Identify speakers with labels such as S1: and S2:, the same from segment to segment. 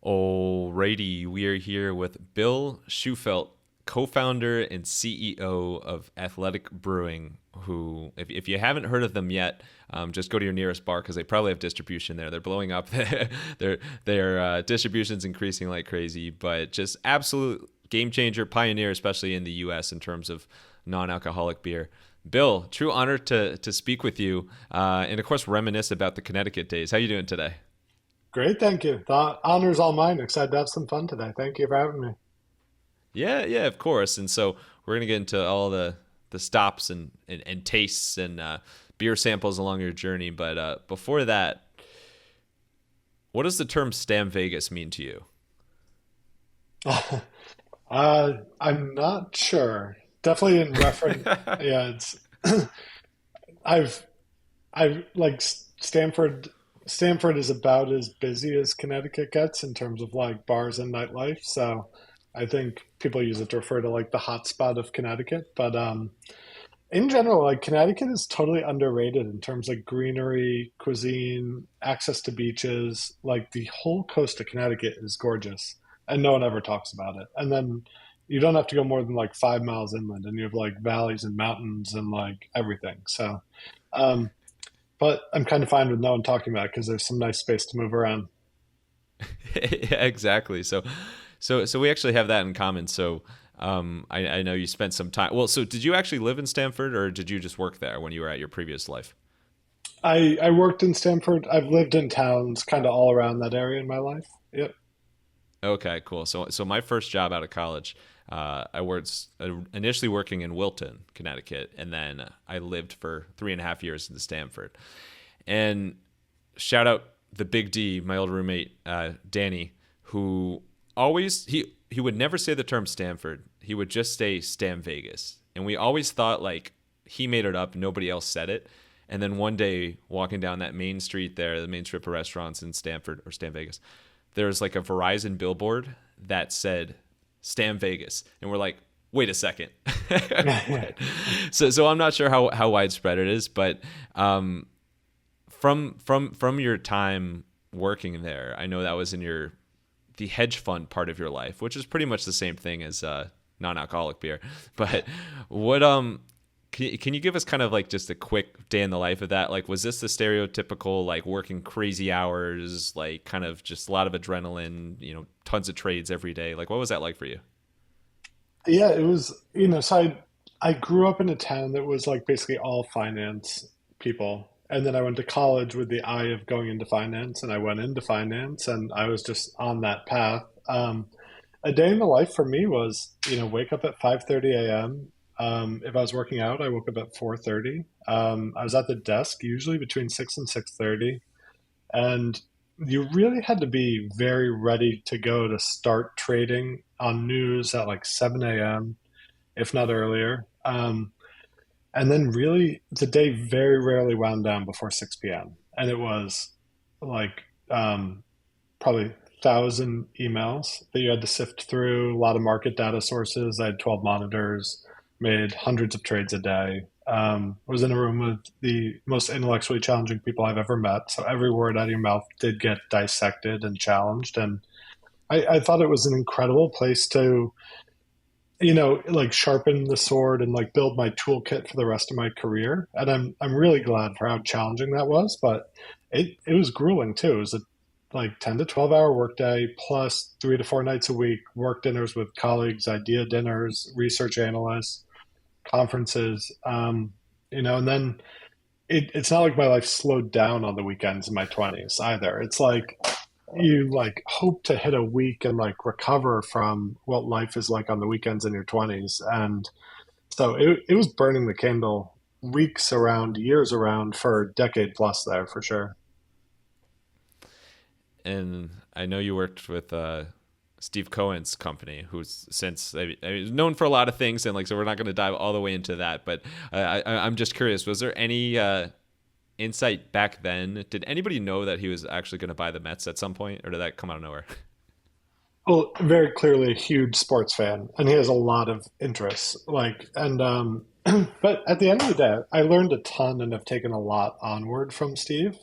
S1: Alrighty, we are here with Bill Shufelt, co-founder and CEO of Athletic Brewing. Who, if you haven't heard of them yet, just go to your nearest bar because they probably have distribution there. They're blowing up. Their distribution's increasing like crazy, but just absolute game changer, pioneer, especially in the U.S. in terms of non-alcoholic beer. Bill, true honor to speak with you, and of course reminisce about the Connecticut days. How you doing today?
S2: Great, thank you. The honor's all mine. Excited to have some fun today. Thank you for having me.
S1: Yeah, of course. And so we're gonna get into all the stops and tastes and beer samples along your journey. But before that, what does the term StamVegas mean to you?
S2: I'm not sure. Definitely in reference. Yeah, it's I've I've like Stanford. Stanford is about as busy as Connecticut gets in terms of like bars and nightlife. So I think people use it to refer to like the hotspot of Connecticut. But in general, like Connecticut is totally underrated in terms of greenery, cuisine, access to beaches. Like the whole coast of Connecticut is gorgeous, and no one ever talks about it. And then you don't have to go more than like 5 miles inland, and you have like valleys and mountains and like everything. So, um, but I'm kind of fine with no one talking about it because there's some nice space to move around.
S1: Yeah, exactly. So we actually have that in common. So I know you spent some time. Well, so did you actually live in Stamford, or did you just work there when you were at your previous life?
S2: I worked in Stamford. I've lived in towns kind of all around that area in my life. Yep.
S1: Okay, cool. So my first job out of college, I worked initially working in Wilton, Connecticut, and then I lived for 3.5 years in Stamford. And shout out the Big D, my old roommate, Danny, who always he would never say the term Stanford. He would just say Stam Vegas, and we always thought like he made it up. Nobody else said it. And then one day, walking down that main street there, the main strip of restaurants in Stamford or Stam Vegas, there was like a Verizon billboard that said Stam Vegas, and we're like, wait a second. What? So I'm not sure how widespread it is, but from your time working there, I know that was in the hedge fund part of your life, which is pretty much the same thing as non-alcoholic beer. But what can you give us kind of like just a quick day in the life of that? Like, was this the stereotypical like working crazy hours, like kind of just a lot of adrenaline, tons of trades every day? Like, what was that like for you?
S2: Yeah, it was, so I grew up in a town that was like basically all finance people. And then I went to college with the eye of going into finance, and I went into finance, and I was just on that path. A day in the life for me was, wake up at 5:30 a.m. If I was working out, I woke up at 4:30. I was at the desk usually between 6 and 6:30, and you really had to be very ready to go to start trading on news at like 7 a.m., if not earlier. And then really the day very rarely wound down before 6 p.m. And it was like probably 1,000 emails that you had to sift through, a lot of market data sources. I had 12 monitors, made hundreds of trades a day. Was in a room with the most intellectually challenging people I've ever met. So every word out of your mouth did get dissected and challenged. And I thought it was an incredible place to, like sharpen the sword and like build my toolkit for the rest of my career. And I'm really glad for how challenging that was, but it was grueling too. It was a like 10 to 12 hour workday plus 3 to 4 nights a week, work dinners with colleagues, idea dinners, research analysts, conferences, and then it's not like my life slowed down on the weekends in my 20s either. It's like you like hope to hit a week and like recover from what life is like on the weekends in your 20s. And so it was burning the candle weeks around, years around for a decade plus there for sure.
S1: And I know you worked with Steve Cohen's company, who's since known for a lot of things, and like so we're not going to dive all the way into that. But I'm just curious: was there any insight back then? Did anybody know that he was actually going to buy the Mets at some point, or did that come out of nowhere?
S2: Well, very clearly a huge sports fan, and he has a lot of interests. Like, and but at the end of the day, I learned a ton and have taken a lot onward from Steve.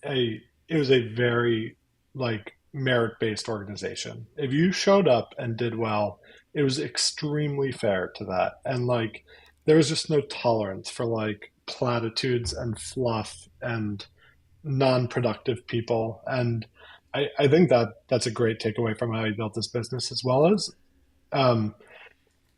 S2: It was a very like merit-based organization. If you showed up and did well, it was extremely fair to that. And like there was just no tolerance for like platitudes and fluff and non-productive people. And I think that that's a great takeaway from how he built this business, as well as um,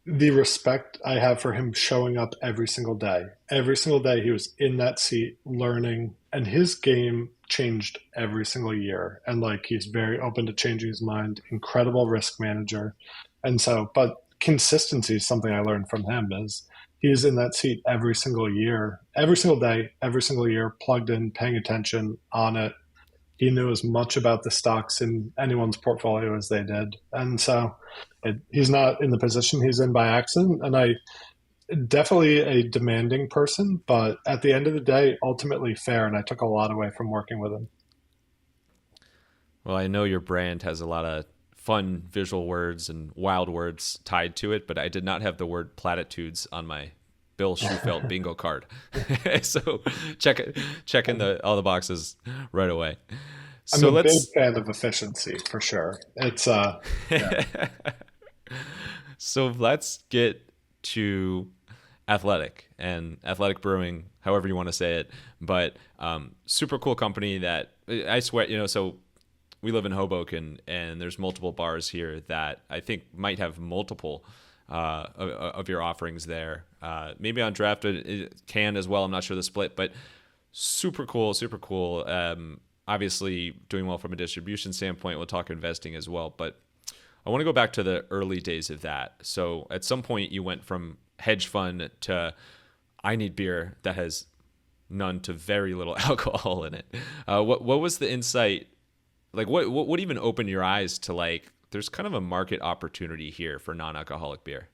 S2: the respect I have for him showing up every single day. Every single day he was in that seat learning, and his game changed every single year. And like he's very open to changing his mind, incredible risk manager. And so, but consistency is something I learned from him is he's in that seat every single year, every single day, every single year, plugged in, paying attention on it. He knew as much about the stocks in anyone's portfolio as they did. And so he's not in the position he's in by accident. And I definitely a demanding person, but at the end of the day, ultimately fair. And I took a lot away from working with him.
S1: Well, I know your brand has a lot of fun visual words and wild words tied to it, but I did not have the word platitudes on my Bill Shufelt bingo card. So checking all the boxes right away.
S2: I'm
S1: So
S2: a big
S1: let's
S2: fan of efficiency for sure. It's yeah.
S1: so let's get to Athletic Brewing, however you want to say it. But super cool company that I swear, so we live in Hoboken, and there's multiple bars here that I think might have multiple of your offerings there. Maybe on draft it can as well. I'm not sure the split, but super cool, super cool. Obviously doing well from a distribution standpoint. We'll talk investing as well, but I want to go back to the early days of that. So at some point you went from hedge fund to I need beer that has none to very little alcohol in it. What was the insight? Like what even opened your eyes to like there's kind of a market opportunity here for non-alcoholic beer?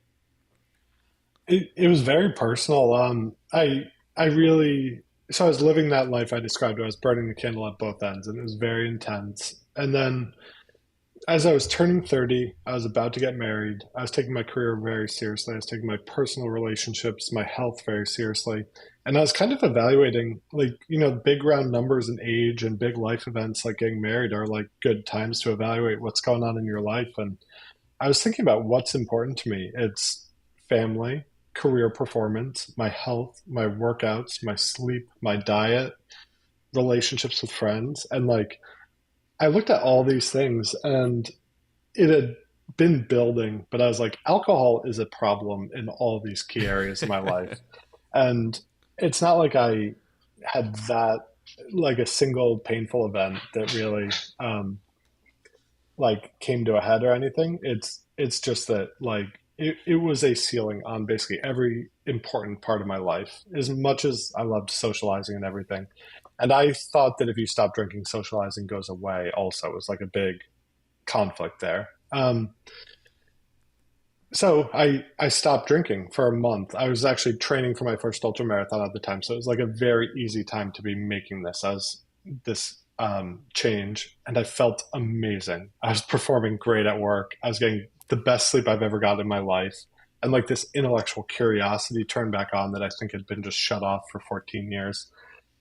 S2: It was very personal. I really so I was living that life I described. I was burning the candle at both ends, and it was very intense. And then as I was turning 30, I was about to get married. I was taking my career very seriously. I was taking my personal relationships, my health very seriously. And I was kind of evaluating, like, big round numbers and age and big life events like getting married are like good times to evaluate what's going on in your life. And I was thinking about what's important to me. It's family, career performance, my health, my workouts, my sleep, my diet, relationships with friends. And like, I looked at all these things and it had been building, but I was like, alcohol is a problem in all these key areas of my life. And it's not like I had that, like a single painful event that really, like came to a head or anything. It's just that like it was a ceiling on basically every important part of my life, as much as I loved socializing and everything. And I thought that if you stop drinking, socializing goes away also. It was like a big conflict there. So I stopped drinking for a month. I was actually training for my first ultra marathon at the time, so it was like a very easy time to be making this change, and I felt amazing. I was performing great at work. I was getting the best sleep I've ever got in my life, and like this intellectual curiosity turned back on that I think had been just shut off for 14 years.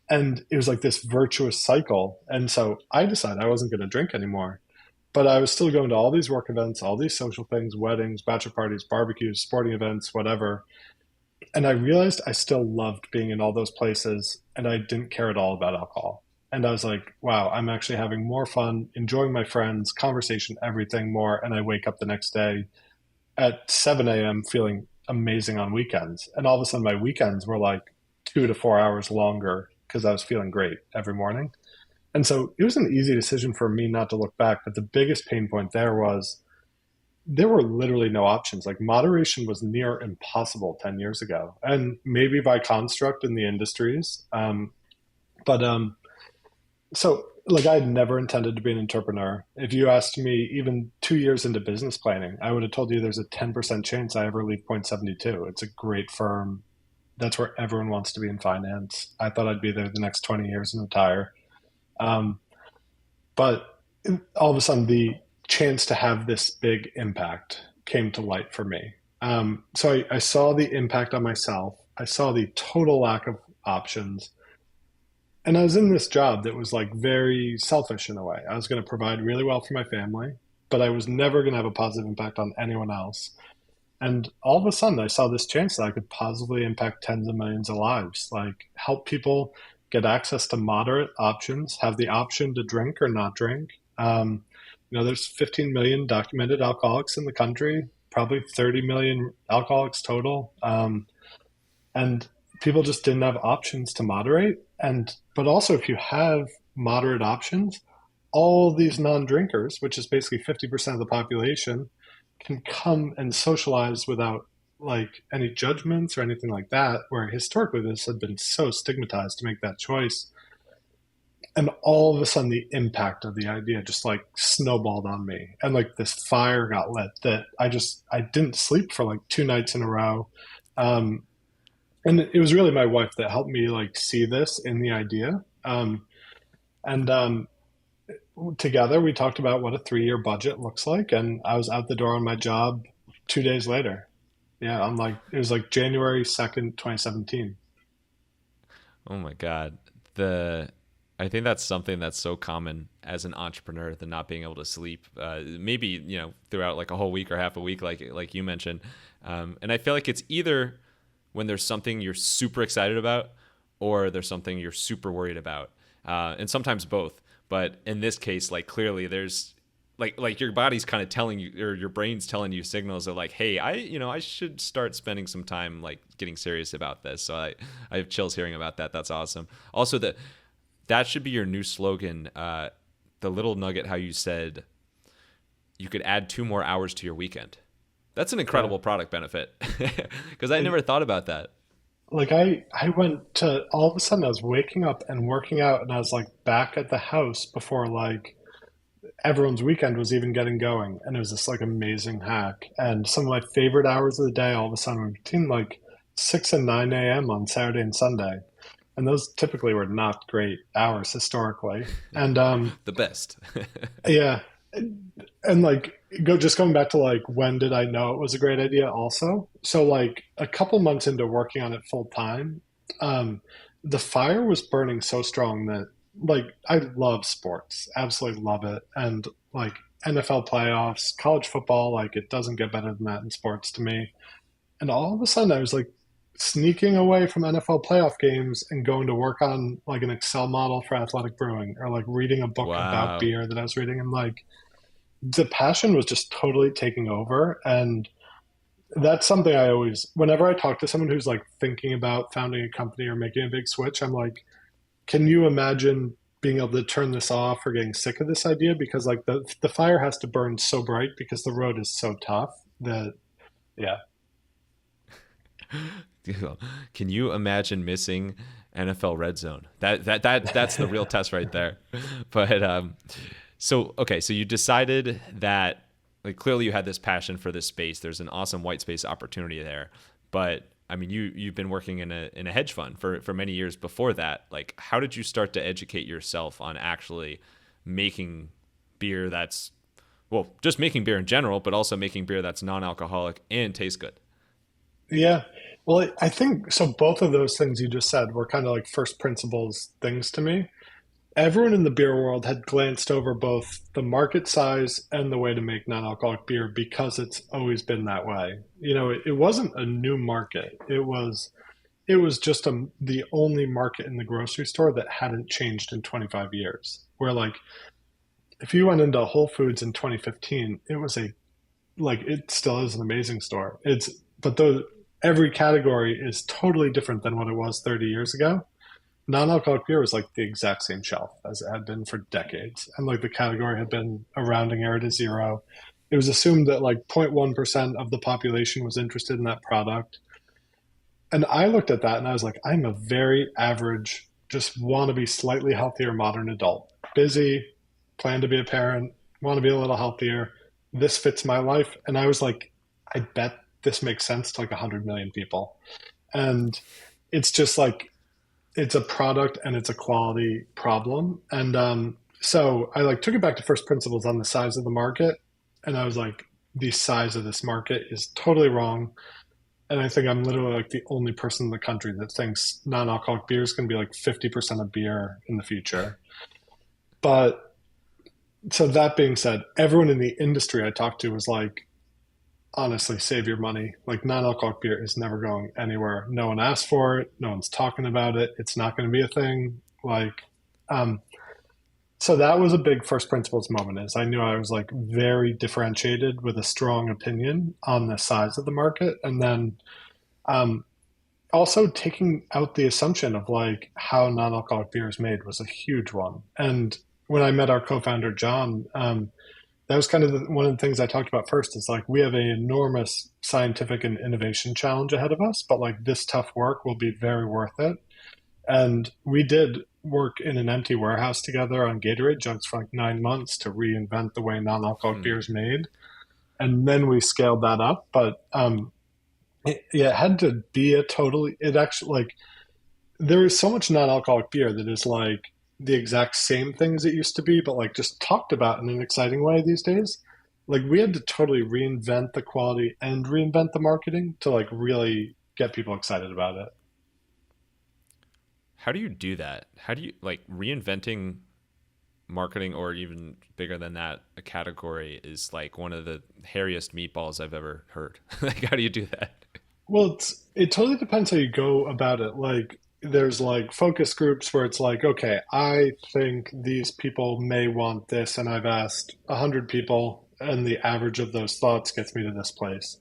S2: And it was like this virtuous cycle. And so I decided I wasn't going to drink anymore. But I was still going to all these work events, all these social things, weddings, bachelor parties, barbecues, sporting events, whatever. And I realized I still loved being in all those places and I didn't care at all about alcohol. And I was like, wow, I'm actually having more fun, enjoying my friends, conversation, everything more. And I wake up the next day at 7 a.m. feeling amazing on weekends. And all of a sudden, my weekends were like 2 to 4 hours longer because I was feeling great every morning. And so it was an easy decision for me not to look back. But the biggest pain point there was there were literally no options. Like moderation was near impossible 10 years ago, and maybe by construct in the industries. But so like I had never intended to be an entrepreneur. If you asked me even 2 years into business planning, I would have told you there's a 10% chance I ever leave Point 72. It's a great firm. That's where everyone wants to be in finance. I thought I'd be there the next 20 years and retire. Um, but all of a sudden, the chance to have this big impact came to light for me. So I saw the impact on myself. I saw the total lack of options. And I was in this job that was like very selfish in a way. I was going to provide really well for my family, but I was never going to have a positive impact on anyone else. And all of a sudden, I saw this chance that I could positively impact tens of millions of lives, like help people get access to moderate options, have the option to drink or not drink. There's 15 million documented alcoholics in the country, probably 30 million alcoholics total. And people just didn't have options to moderate. But also, if you have moderate options, all these non-drinkers, which is basically 50% of the population, can come and socialize without like any judgments or anything like that, where historically this had been so stigmatized to make that choice. And all of a sudden the impact of the idea just like snowballed on me. And like this fire got lit that I didn't sleep for like 2 nights in a row. Um, and it was really my wife that helped me like see this in the idea. And Together we talked about what a 3-year budget looks like, and I was out the door on my job 2 days later. Yeah, I'm like it was like January 2nd, 2017.
S1: Oh my God. The I think that's something that's so common as an entrepreneur, the not being able to sleep. Maybe throughout like a whole week or half a week, like you mentioned. And I feel like it's either when there's something you're super excited about, or there's something you're super worried about, and sometimes both. But in this case, like clearly there's like your body's kind of telling you, or your brain's telling you signals of like, hey, I should start spending some time like getting serious about this. So I have chills hearing about that. That's awesome. Also, that should be your new slogan. The little nugget, how you said you could add 2 more hours to your weekend. That's an
S2: Yeah.
S1: incredible product benefit, because I never thought about that.
S2: Like I went to all of a sudden I was waking up and working out and I was like back at the house before like everyone's weekend was even getting going. And it was this like amazing hack. And some of my favorite hours of the day all of a sudden were between like 6 and 9 a.m. on Saturday and Sunday. And those typically were not great hours historically. And
S1: The best.
S2: Yeah. And like going back to like when did I know it was a great idea also? So like a couple months into working on it full time, um, the fire was burning so strong that like I love sports, absolutely love it. And like NFL playoffs, college football, like it doesn't get better than that in sports to me. And all of a sudden I was like sneaking away from NFL playoff games and going to work on like an Excel model for Athletic Brewing or like reading a book about
S1: Wow.
S2: beer that I was reading and like the passion was just totally taking over. And that's something I always, whenever I talk to someone who's like thinking about founding a company or making a big switch, I'm like, can you imagine being able to turn this off or getting sick of this idea? Because like the fire has to burn so bright because the road is so tough that, yeah.
S1: Can you imagine missing NFL Red Zone? That's the real test right there. But so okay, so you decided that like clearly you had this passion for this space. There's an awesome white space opportunity there. But I mean, you've been working in a hedge fund for many years before that. Like, how did you start to educate yourself on actually making beer that's, well, just making beer in general, but also making beer that's non-alcoholic and tastes good?
S2: Yeah. Well, I think so. Both of those things you just said were kind of like first principles things to me. Everyone in the beer world had glanced over both the market size and the way to make non-alcoholic beer because it's always been that way. It wasn't a new market. It was just the only market in the grocery store that hadn't changed in 25 years. Where like if you went into Whole Foods in 2015, it was a like it still is an amazing store. It's but the every category is totally different than what it was 30 years ago. Non-alcoholic beer was like the exact same shelf as it had been for decades. And like the category had been a rounding error to zero. It was assumed that like 0.1% of the population was interested in that product. And I looked at that and I was like, I'm a very average, just want to be slightly healthier modern adult. Busy, plan to be a parent, want to be a little healthier. This fits my life. And I was like, I bet this makes sense to like 100 million people. And it's just like it's a product and it's a quality problem. And so I like took it back to first principles on the size of the market. And I was like, the size of this market is totally wrong. And I think I'm literally like the only person in the country that thinks non-alcoholic beer is going to be like 50% of beer in the future. But so that being said, everyone in the industry I talked to was like, honestly, save your money. Like non-alcoholic beer is never going anywhere. No one asked for it. No one's talking about it. It's not going to be a thing. Um, so that was a big first principles moment is I knew I was like very differentiated with a strong opinion on the size of the market. And then um, also taking out the assumption of like how non-alcoholic beer is made was a huge one. And when I met our co-founder, John, that was kind of one of the things I talked about first is like we have an enormous scientific and innovation challenge ahead of us, but like this tough work will be very worth it. And we did work in an empty warehouse together on Gatorade jugs for like 9 months to reinvent the way non-alcoholic beer
S1: Hmm.
S2: is made. And then we scaled that up. But it had to be a totally, it actually like, there is so much non-alcoholic beer that is like the exact same thing as it used to be, but like just talked about in an exciting way these days. Like we had to totally reinvent the quality and reinvent the marketing to like really get people excited about it.
S1: How do you do that? How do you like reinventing marketing, or even bigger than that, a category is like one of the hairiest meatballs I've ever heard. Like, how do you do that?
S2: Well, it totally depends how you go about it. Like, there's like focus groups where it's like, okay, I think these people may want this, and I've asked 100 people, and the average of those thoughts gets me to this place.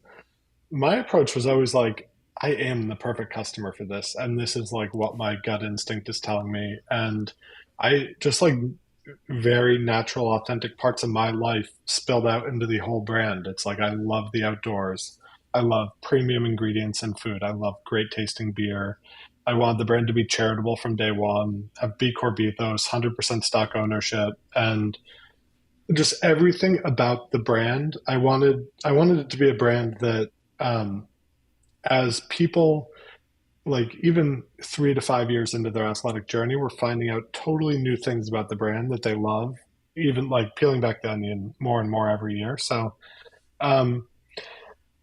S2: My approach was always like, I am the perfect customer for this, and this is like what my gut instinct is telling me. And I just like very natural, authentic parts of my life spilled out into the whole brand. It's like I love the outdoors. I love premium ingredients in food. I love great tasting beer. I want the brand to be charitable from day one, have B Corp ethos, 100% stock ownership, and just everything about the brand. I wanted it to be a brand that um, as people like even 3 to 5 years into their athletic journey, we're finding out totally new things about the brand that they love, even like peeling back the onion more and more every year. So, um,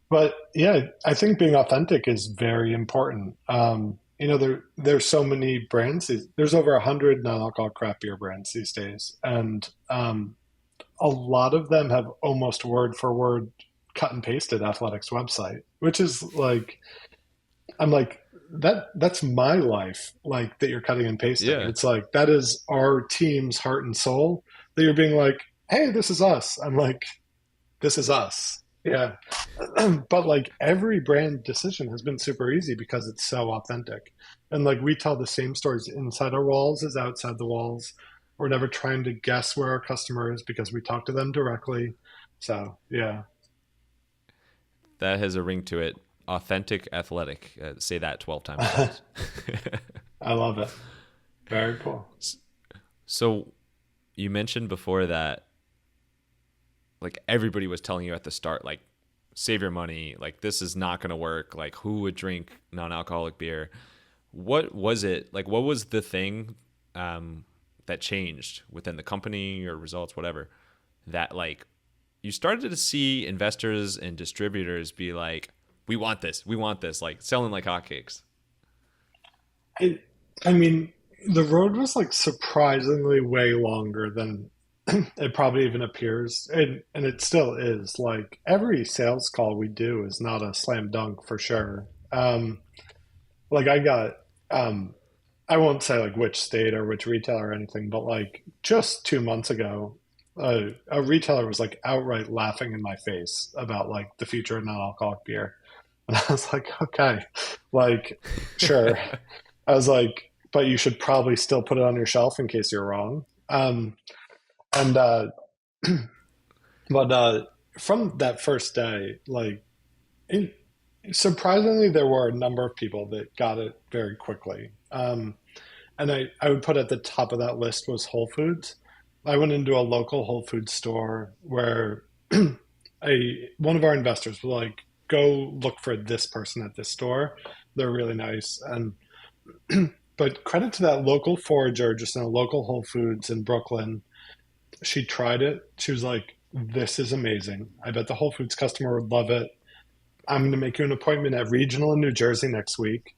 S2: but yeah, I think being authentic is very important. There's so many brands. There's over 100 non-alcoholic craft beer brands these days, and a lot of them have almost word for word cut and pasted Athletic's website, which is like I'm like that's my life like that you're cutting and pasting.
S1: Yeah.
S2: It's like that is our team's heart and soul that you're being like, hey, this is us. I'm like, this is us. Yeah. But like every brand decision has been super easy because it's so authentic. And like we tell the same stories inside our walls as outside the walls. We're never trying to guess where our customer is because we talk to them directly. So yeah,
S1: That has a ring to it. Authentic athletic. Say that 12 times fast.
S2: I love it. Very cool.
S1: So you mentioned before that like everybody was telling you at the start, like, save your money, like this is not going to work. Like, who would drink non-alcoholic beer? What was it like? What was the thing um, that changed within the company or results, whatever, that like you started to see investors and distributors be like, we want this, like selling like hotcakes?
S2: I, I mean, the road was like surprisingly way longer than it probably even appears, and it still is. Like every sales call we do is not a slam dunk for sure. Like I got, um, I won't say like which state or which retailer or anything, but like just 2 months ago, a retailer was like outright laughing in my face about like the future of non-alcoholic beer, and I was like, okay, like sure. I was like, but you should probably still put it on your shelf in case you're wrong. And but from that first day, like it, surprisingly, there were a number of people that got it very quickly. And I would put at the top of that list was Whole Foods. I went into a local Whole Foods store where one of our investors was like, "Go look for this person at this store. They're really nice." And but credit to that local forager, just in a local Whole Foods in Brooklyn. She tried it. She was like, "This is amazing. I bet the Whole Foods customer would love it." I'm going to make you an appointment at Regional in New Jersey next week.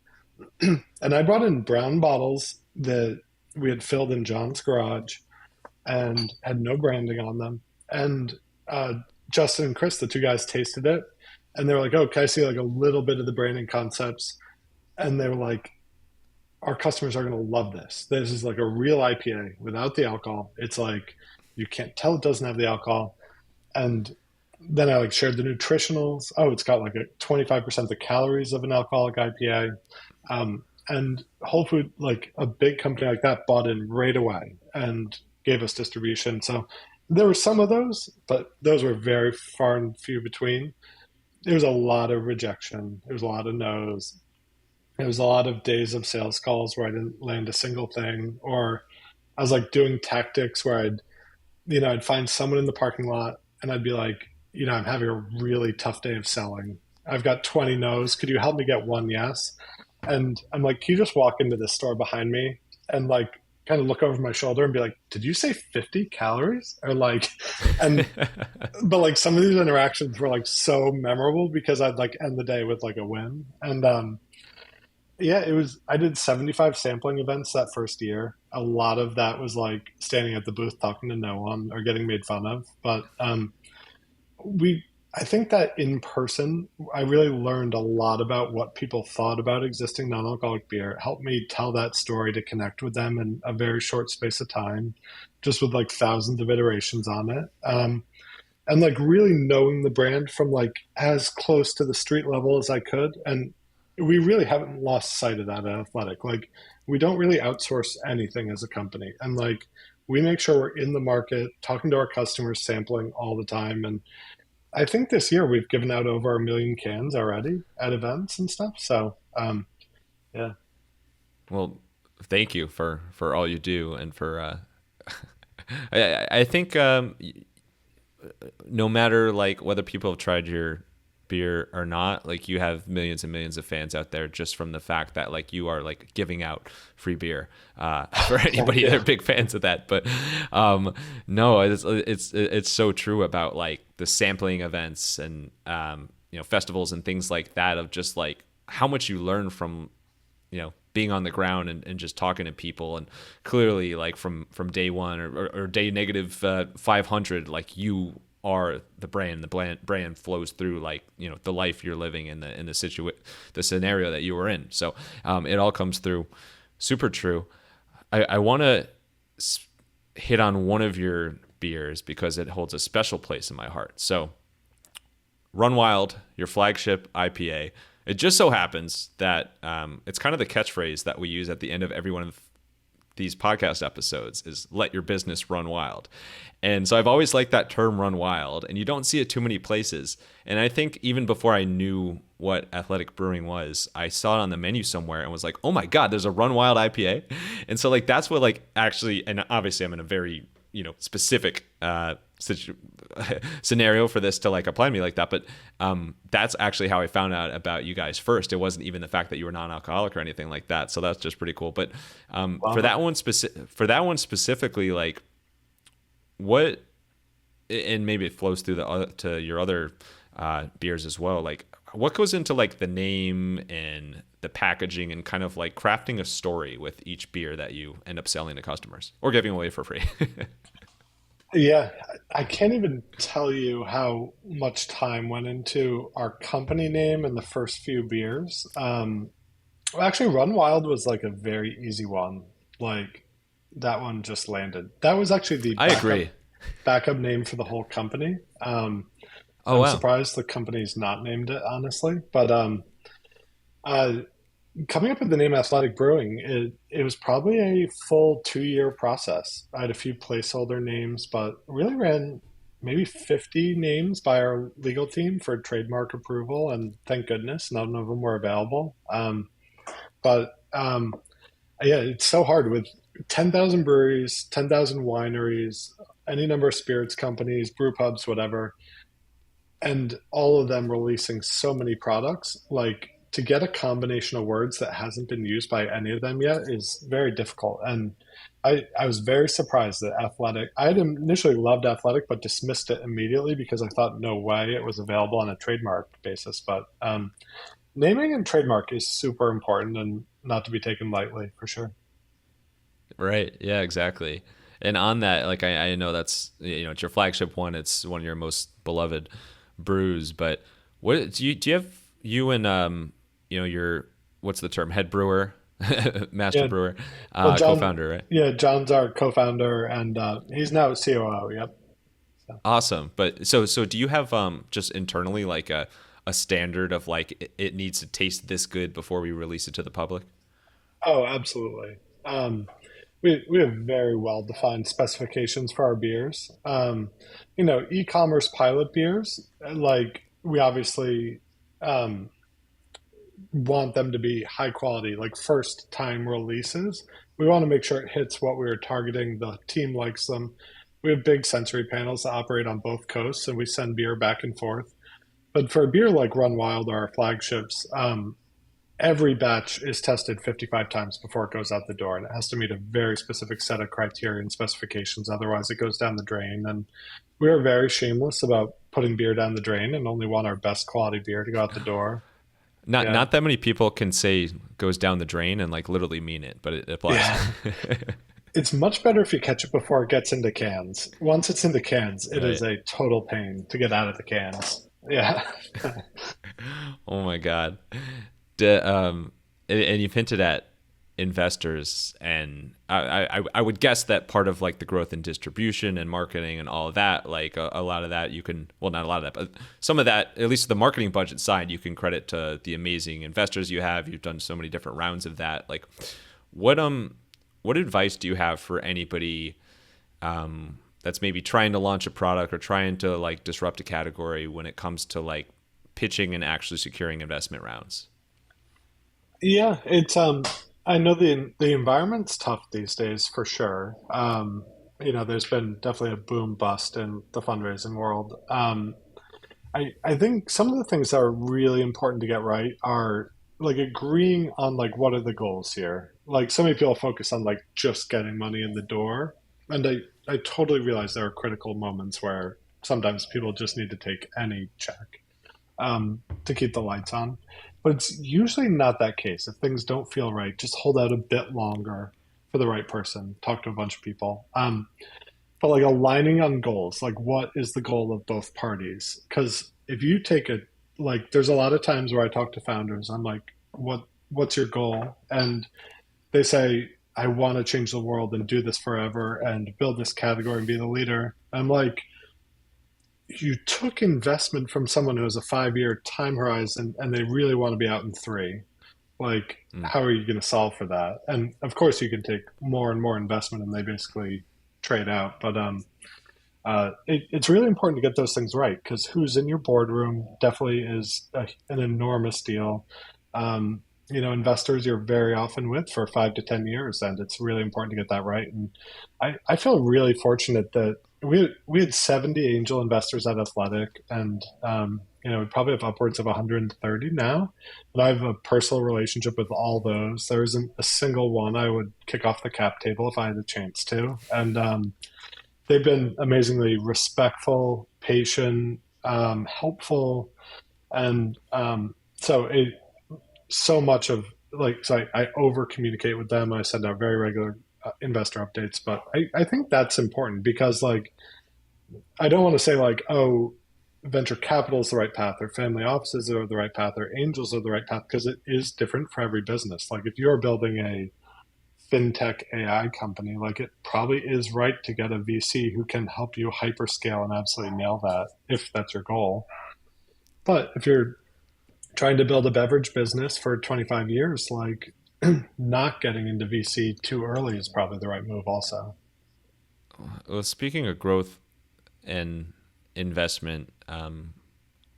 S2: And I brought in brown bottles that we had filled in John's garage and had no branding on them. And Justin and Chris, the two guys, tasted it, and they were like, "Oh, can I see like a little bit of the branding concepts?" And they were like, "Our customers are going to love this. This is like a real IPA without the alcohol. It's like you can't tell it doesn't have the alcohol." And then I like shared the nutritionals. Oh, it's got like a 25% the calories of an alcoholic IPA. And Whole Food, like a big company like that, bought in right away and gave us distribution. So there were some of those, but those were very far and few between. There was a lot of rejection. There was a lot of no's. There was a lot of days of sales calls where I didn't land a single thing, or I was like doing tactics where I'd find someone in the parking lot and I'd be like, I'm having a really tough day of selling. I've got 20 no's. Could you help me get one yes? And I'm like, can you just walk into this store behind me and like kind of look over my shoulder and be like, did you say 50 calories? Or like, and, but like some of these interactions were like so memorable because I'd like end the day with like a win. And, yeah, I did 75 sampling events that first year. A lot of that was like standing at the booth talking to no one or getting made fun of. But we I think that in person I really learned a lot about what people thought about existing non-alcoholic beer. It helped me tell that story to connect with them in a very short space of time, just with like thousands of iterations on it. And like really knowing the brand from like as close to the street level as I could. And we really haven't lost sight of that at Athletic. Like we don't really outsource anything as a company. And like we make sure we're in the market, talking to our customers, sampling all the time. And I think this year we've given out over 1 million cans already at events and stuff. So yeah.
S1: Well, thank you for all you do and for I think no matter like whether people have tried your beer or not, like you have millions and millions of fans out there just from the fact that like you are like giving out free beer for anybody that are big fans of that. But no, it's so true about like the sampling events and festivals and things like that, of just like how much you learn from being on the ground and just talking to people. And clearly like from day one or day negative 500, like you are the brand. The brand flows through like the life you're living in the scenario that you were in. So it all comes through. Super true. I want to hit on one of your beers because it holds a special place in my heart. So Run Wild, your flagship IPA. It just so happens that it's kind of the catchphrase that we use at the end of every one of these podcast episodes is let your business run wild. And so I've always liked that term run wild, and you don't see it too many places. And I think even before I knew what Athletic Brewing was, I saw it on the menu somewhere and was like, oh my God, there's a Run Wild IPA. And so like, that's what like actually, and obviously I'm in a very, specific scenario for this to like apply to me like that. But that's actually how I found out about you guys first. It wasn't even the fact that you were non-alcoholic or anything like that. So that's just pretty cool. But
S2: Wow.
S1: for that one specifically, like what, and maybe it flows through to your other beers as well. Like what goes into like the name and the packaging and kind of like crafting a story with each beer that you end up selling to customers or giving away for free?
S2: Yeah, I can't even tell you how much time went into our company name and the first few beers. Well, actually, Run Wild was like a very easy one. Like that one just landed. That was actually the
S1: I agree.
S2: backup name for the whole company.
S1: Oh,
S2: I'm
S1: wow.
S2: surprised the company's not named it, honestly. But uh, coming up with the name Athletic Brewing, it was probably a full 2 year process. I had a few placeholder names, but really ran maybe 50 names by our legal team for trademark approval, and thank goodness none of them were available. But yeah, it's so hard with 10,000 breweries, 10,000 wineries, any number of spirits companies, brew pubs, whatever, and all of them releasing so many products. Like to get a combination of words that hasn't been used by any of them yet is very difficult. And I was very surprised that Athletic, I had initially loved Athletic, but dismissed it immediately because I thought no way it was available on a trademark basis. But naming and trademark is super important and not to be taken lightly for sure.
S1: Right. Yeah, exactly. And on that, like I know that's it's your flagship one. It's one of your most beloved brews. But what do you have you and your what's the term, head brewer, master
S2: Yeah.
S1: brewer,
S2: Well, John,
S1: co-founder, right?
S2: yeah, John's our co-founder and he's now COO. Yep. So.
S1: Awesome. But so do you have just internally like a standard of like it needs to taste this good before we release it to the public?
S2: Oh, absolutely. We have very well defined specifications for our beers. E-commerce pilot beers, like we obviously um, want them to be high quality, like first time releases. We want to make sure it hits what we were targeting. The team likes them. We have big sensory panels that operate on both coasts, and we send beer back and forth. But for a beer like Run Wild or our flagships, every batch is tested 55 times before it goes out the door, and it has to meet a very specific set of criteria and specifications. Otherwise, it goes down the drain. And we are very shameless about putting beer down the drain and only want our best quality beer to go out the door. Yeah.
S1: Not that many people can say goes down the drain and like literally mean it, but it applies.
S2: Yeah. It's much better if you catch it before it gets into cans. Once it's into cans, it is
S1: Right.
S2: a total pain to get out of the cans. Yeah.
S1: Oh my God. And you've hinted at investors, and I would guess that part of like the growth in distribution and marketing and all of that, like a lot of that you can, well, not a lot of that, but some of that, at least the marketing budget side, you can credit to the amazing investors you have. You've done so many different rounds of that. Like, what what advice do you have for anybody that's maybe trying to launch a product or trying to like disrupt a category when it comes to like pitching and actually securing investment rounds?
S2: Yeah, it's I know the environment's tough these days for sure. There's been definitely a boom bust in the fundraising world. I think some of the things that are really important to get right are like agreeing on like what are the goals here. Like so many people focus on like just getting money in the door, and I totally realize there are critical moments where sometimes people just need to take any check to keep the lights on. But it's usually not that case. If things don't feel right, just hold out a bit longer for the right person. Talk to a bunch of people. But like aligning on goals, like what is the goal of both parties? Because if you take it, like there's a lot of times where I talk to founders, I'm like, what's your goal? And they say, I want to change the world and do this forever and build this category and be the leader. I'm like, you took investment from someone who has a 5 year time horizon and they really want to be out in three. Like,
S1: Mm.
S2: how are you going to solve for that? And of course, you can take more and more investment and they basically trade out. But it's really important to get those things right because who's in your boardroom definitely is an enormous deal. Investors you're very often with for 5 to 10 years, and it's really important to get that right. And I feel really fortunate that we had 70 angel investors at Athletic, and we probably have upwards of 130 now. And I have a personal relationship with all those. There isn't a single one I would kick off the cap table if I had the chance to. And they've been amazingly respectful, patient, helpful, and so much of like so I over communicate with them. I send out very regular investor updates, but I think that's important because like I don't want to say like, oh, venture capital is the right path or family offices are the right path or angels are the right path because it is different for every business. Like if you're building a fintech AI company, like it probably is right to get a VC who can help you hyperscale and absolutely nail that if that's your goal. But if you're trying to build a beverage business for 25 years, like not getting into VC too early is probably the right move also.
S1: Well, speaking of growth and investment,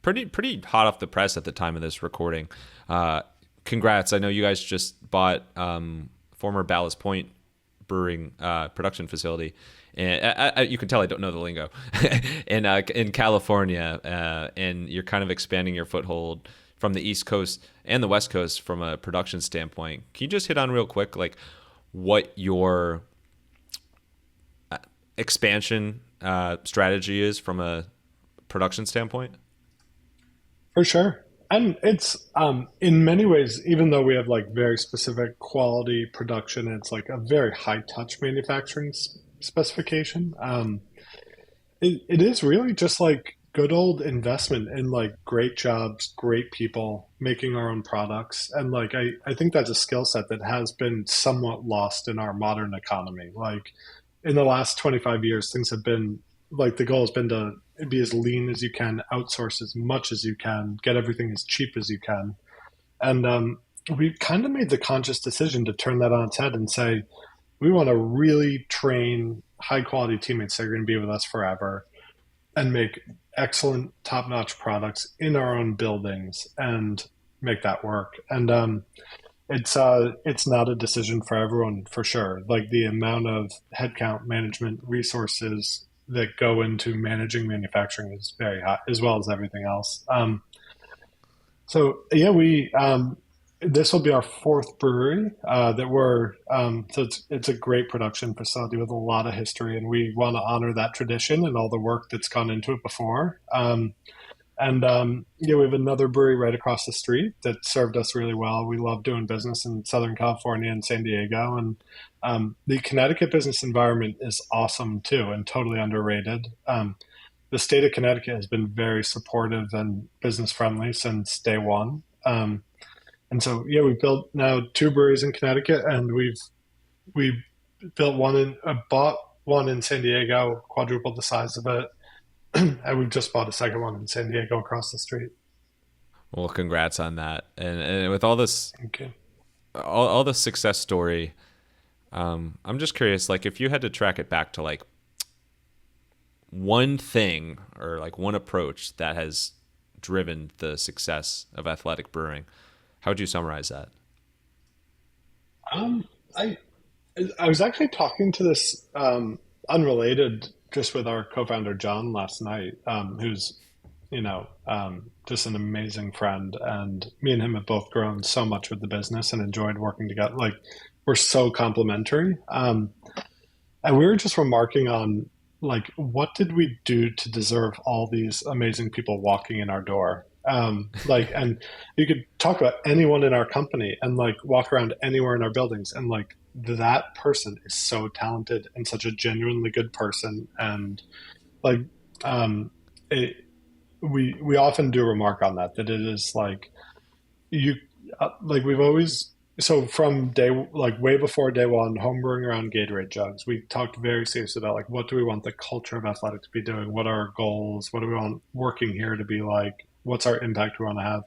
S1: pretty hot off the press at the time of this recording. Congrats! I know you guys just bought former Ballast Point Brewing production facility, and you can tell I don't know the lingo, in California, and you're kind of expanding your foothold from the East Coast and the West Coast from a production standpoint. Can you just hit on real quick, like what your expansion strategy is from a production standpoint?
S2: For sure. And it's in many ways, even though we have like very specific quality production, it's like a very high touch manufacturing specification. It is really just like good old investment in like great jobs, great people, making our own products. And like I think that's a skill set that has been somewhat lost in our modern economy. Like in the last 25 years, things have been like the goal has been to be as lean as you can, outsource as much as you can, get everything as cheap as you can. And we kind of made the conscious decision to turn that on its head and say, we want to really train high quality teammates that are going to be with us forever and make excellent top notch products in our own buildings and make that work. And it's not a decision for everyone for sure. Like the amount of headcount management resources that go into managing manufacturing is very high, as well as everything else. So yeah, we this will be our fourth brewery that we're so it's a great production facility with a lot of history, and we want to honor that tradition and all the work that's gone into it before. And yeah, we have another brewery right across the street that served us really well. We love doing business in Southern California and San Diego, and the Connecticut business environment is awesome too, and totally underrated. The state of Connecticut has been very supportive and business friendly since day one. And so, yeah, we've built now two breweries in Connecticut, and we built bought one in San Diego, quadrupled the size of it, and we've just bought a second one in San Diego across the street.
S1: Well, congrats on that. And with all this,
S2: Okay.
S1: all the success story, I'm just curious, like if you had to track it back to like one thing or like one approach that has driven the success of Athletic Brewing, how would you summarize that?
S2: Um, I I was actually talking to this unrelated just with our co-founder John last night, who's just an amazing friend, and me and him have both grown so much with the business and enjoyed working together. Like we're so complementary, and we were just remarking on like what did we do to deserve all these amazing people walking in our door. Like, and you could talk about anyone in our company and like walk around anywhere in our buildings, and like that person is so talented and such a genuinely good person. And like, um, it, we often do remark on that it is like you like we've always so from day like way before day one homebrewing around Gatorade jugs, we talked very seriously about like what do we want the culture of athletics to be doing, what are our goals, what do we want working here to be like, what's our impact we want to have.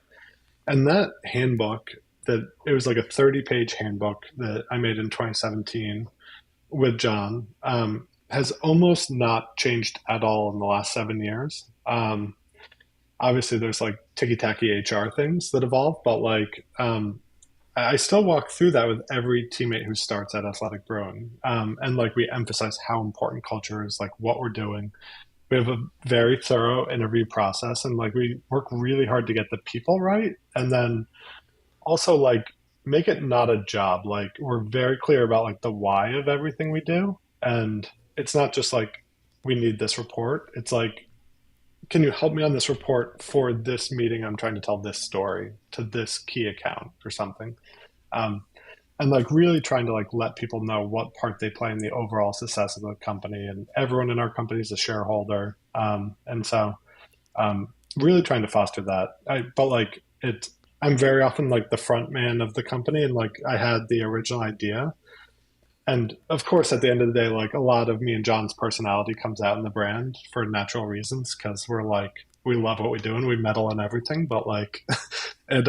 S2: And that handbook, that it was like a 30-page handbook that I made in 2017 with John, has almost not changed at all in the last 7 years. Obviously there's like ticky-tacky HR things that evolve, but like I still walk through that with every teammate who starts at Athletic Brewing. And like we emphasize how important culture is, like what we're doing. We have a very thorough interview process, and like we work really hard to get the people right. And then also like make it not a job. Like we're very clear about like the why of everything we do. And it's not just like we need this report. It's like, can you help me on this report for this meeting? I'm trying to tell this story to this key account or something. Um, and like really trying to like let people know what part they play in the overall success of the company. And everyone in our company is a shareholder. And so really trying to foster that. But like I'm very often like the front man of the company, and like I had the original idea. And of course, at the end of the day, like a lot of me and John's personality comes out in the brand for natural reasons, because we're like, we love what we do and we meddle in everything. But like, it,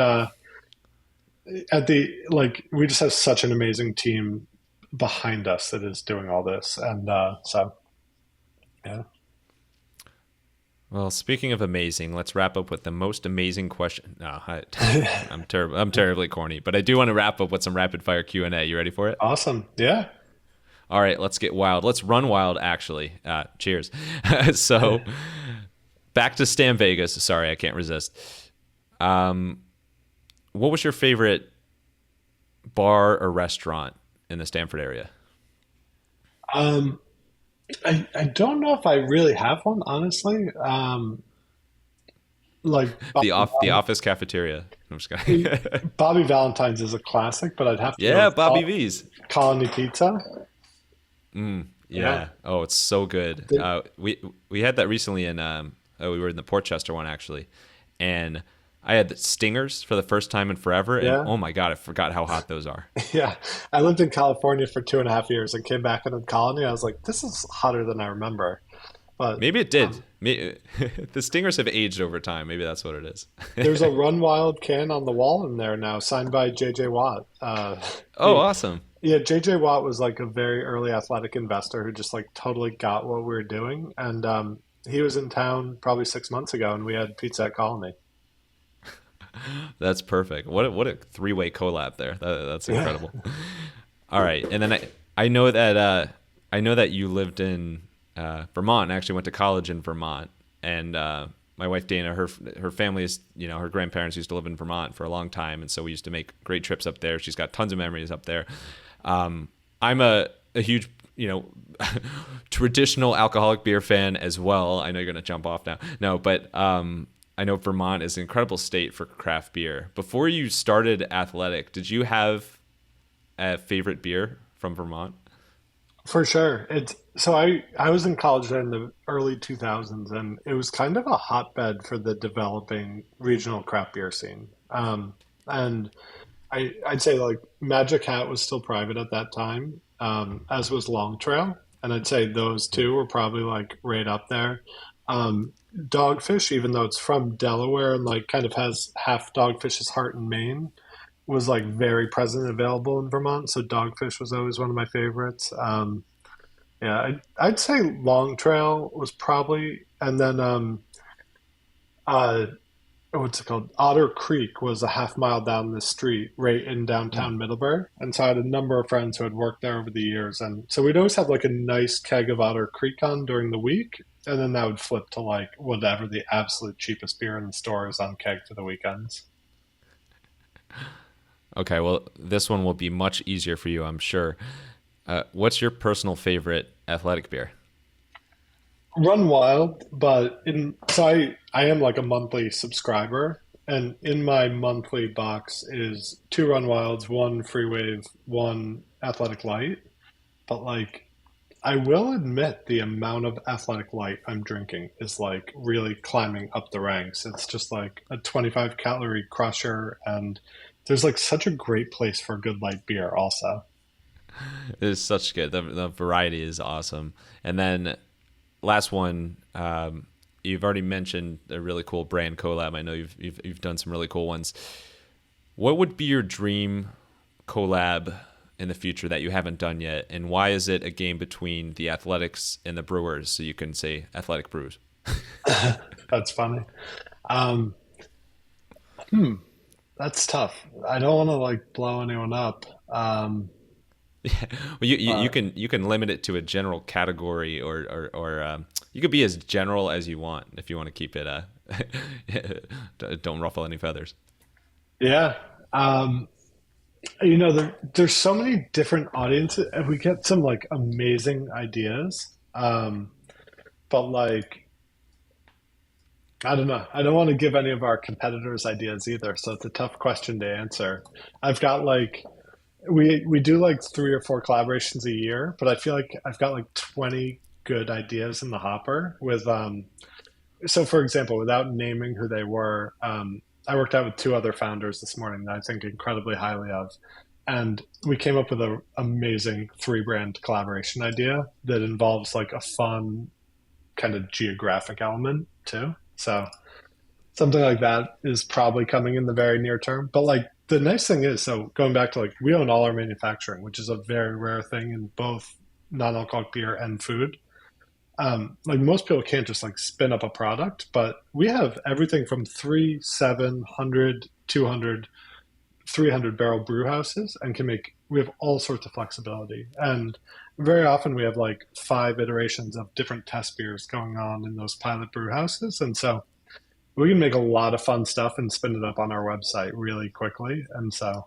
S2: at the, like, we just have such an amazing team behind us that is doing all this. And so, yeah.
S1: Well, speaking of amazing, let's wrap up with the most amazing question. No, I'm terrible. I'm terribly corny, but I do want to wrap up with some rapid fire Q&A. You ready for it?
S2: Awesome. Yeah.
S1: All right, let's get wild. Let's run wild, actually. Cheers. So back to StamVegas. Sorry, I can't resist. What was your favorite bar or restaurant in the Stamford area?
S2: Um, I don't know if I really have one, honestly. Like
S1: The office cafeteria. I'm just kidding.
S2: Bobby Valentine's is a classic, but I'd have to go
S1: Yeah,
S2: with
S1: Bobby V's.
S2: Colony Pizza. Yeah.
S1: Yeah. Oh, it's so good.
S2: The-
S1: We had that recently in we were in the Portchester one actually, and I had the stingers for the first time in forever, and
S2: yeah.
S1: oh my god, I forgot how hot those are.
S2: Yeah. I lived in California for 2.5 years and came back into the colony. I was like, this is hotter than I remember. But
S1: Maybe it did. The stingers have aged over time. Maybe that's what it is.
S2: there's a Run Wild can on the wall in there now, signed by JJ Watt.
S1: Oh, awesome.
S2: Yeah, JJ Watt was like a very early athletic investor who just like totally got what we were doing. And he was in town probably 6 months ago and we had pizza at Colony.
S1: That's perfect. What a three-way collab there. That's
S2: Yeah.
S1: incredible. All right, and then I know that you lived in Vermont and actually went to college in Vermont. And my wife Dana, her family is, her grandparents used to live in Vermont for a long time, and so we used to make great trips up there. She's got tons of memories up there. I'm a huge, traditional alcoholic beer fan as well. I know you're gonna jump off now. No, but I know Vermont is an incredible state for craft beer. Before you started Athletic, did you have a favorite beer from Vermont?
S2: For sure. It's so I was in college in the early 2000s and it was kind of a hotbed for the developing regional craft beer scene. And I'd say like Magic Hat was still private at that time, as was Long Trail. And I'd say those two were probably like right up there. Dogfish, even though it's from Delaware and like kind of has half Dogfish's heart in Maine, was like very present and available in Vermont. So Dogfish was always one of my favorites. Yeah, I'd say Long Trail was probably, and then uh, what's it called? Otter Creek was a half mile down the street, right in
S1: Mm.
S2: downtown Middleburg. And so I had a number of friends who had worked there over the years, and so we'd always have like a nice keg of Otter Creek on during the week, and then that would flip to like whatever the absolute cheapest beer in the store is on keg for the weekends.
S1: Okay, well, this one will be much easier for you, I'm sure. What's your personal favorite athletic beer?
S2: Run Wild, but in so I am like a monthly subscriber, and in my monthly box is two Run Wilds, one Free Wave, one Athletic Light. But like, I will admit the amount of Athletic Light I'm drinking is like really climbing up the ranks. It's just like a 25 calorie crusher, and there's like such a great place for good light beer also.
S1: It is such good. The variety is awesome. And then last one, you've already mentioned a really cool brand collab. I know you've done some really cool ones. What would be your dream collab in the future that you haven't done yet, and why is it a game between the Athletics and the Brewers? So you can say Athletic Brews.
S2: That's funny. Um, hmm, that's tough. I don't want to like blow anyone up.
S1: Yeah, well, you
S2: But
S1: can limit it to a general category, or you could be as general as you want if you want to keep it. Don't ruffle any feathers.
S2: yeah, there's so many different audiences, and we get some like amazing ideas. But like, I don't know. I don't want to give any of our competitors ideas either, so it's a tough question to answer. I've got like we do like 3 or 4 collaborations a year, but I feel like I've got like 20 good ideas in the hopper with so for example, without naming who they were, I worked out with 2 other founders this morning that I think incredibly highly of. And we came up with an amazing 3 brand collaboration idea that involves like a fun kind of geographic element too. So something like that is probably coming in the very near term. But like the nice thing is, so going back to like we own all our manufacturing, which is a very rare thing in both non-alcoholic beer and food. Like most people can't just like spin up a product, but we have everything from 3, 700, 200, 300 barrel brew houses and can make, we have all sorts of flexibility. And very often we have like 5 iterations of different test beers going on in those pilot brew houses. And so we can make a lot of fun stuff and spin it up on our website really quickly. And so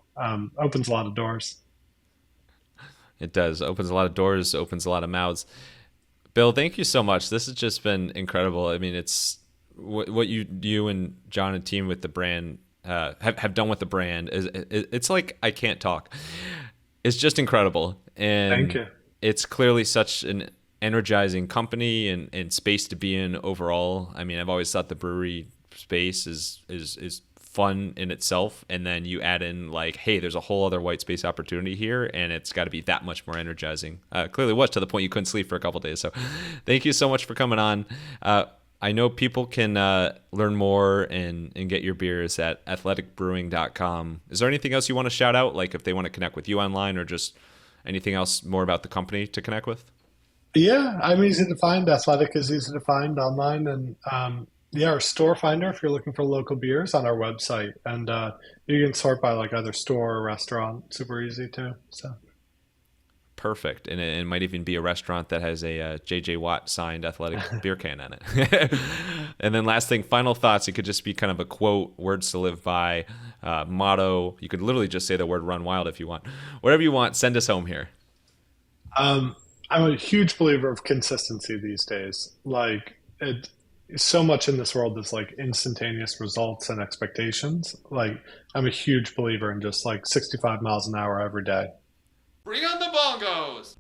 S2: opens a lot of doors.
S1: It does. Opens a lot of doors, opens a lot of mouths. Bill, thank you so much. This has just been incredible. I mean, it's what you and John and team with the brand have done with the brand is it's like I can't talk. It's just incredible,
S2: Thank
S1: and
S2: you.
S1: it's clearly such an energizing company and space to be in overall. I mean, I've always thought the brewery space is fun in itself, and then you add in like, hey, there's a whole other white space opportunity here, and it's got to be that much more energizing. Clearly was, to the point you couldn't sleep for a couple days. So thank you so much for coming on. I know people can learn more and get your beers at athleticbrewing.com. Is there anything else you want to shout out, like if they want to connect with you online, or just anything else more about the company to connect with?
S2: Yeah, I'm easy to find. Athletic is easy to find online, and yeah, our store finder if you're looking for local beers on our website, and you can sort by like either store or restaurant. Super easy too. So
S1: Perfect. And it might even be a restaurant that has a JJ Watt signed athletic beer can in it. And then last thing, final thoughts. It could just be kind of a quote, words to live by, motto. You could literally just say the word run wild if you want. Whatever you want, send us home here.
S2: I'm a huge believer of consistency these days. Like it, so much in this world is like instantaneous results and expectations. Like I'm a huge believer in just like 65 miles an hour every day.
S1: Bring on the bongos.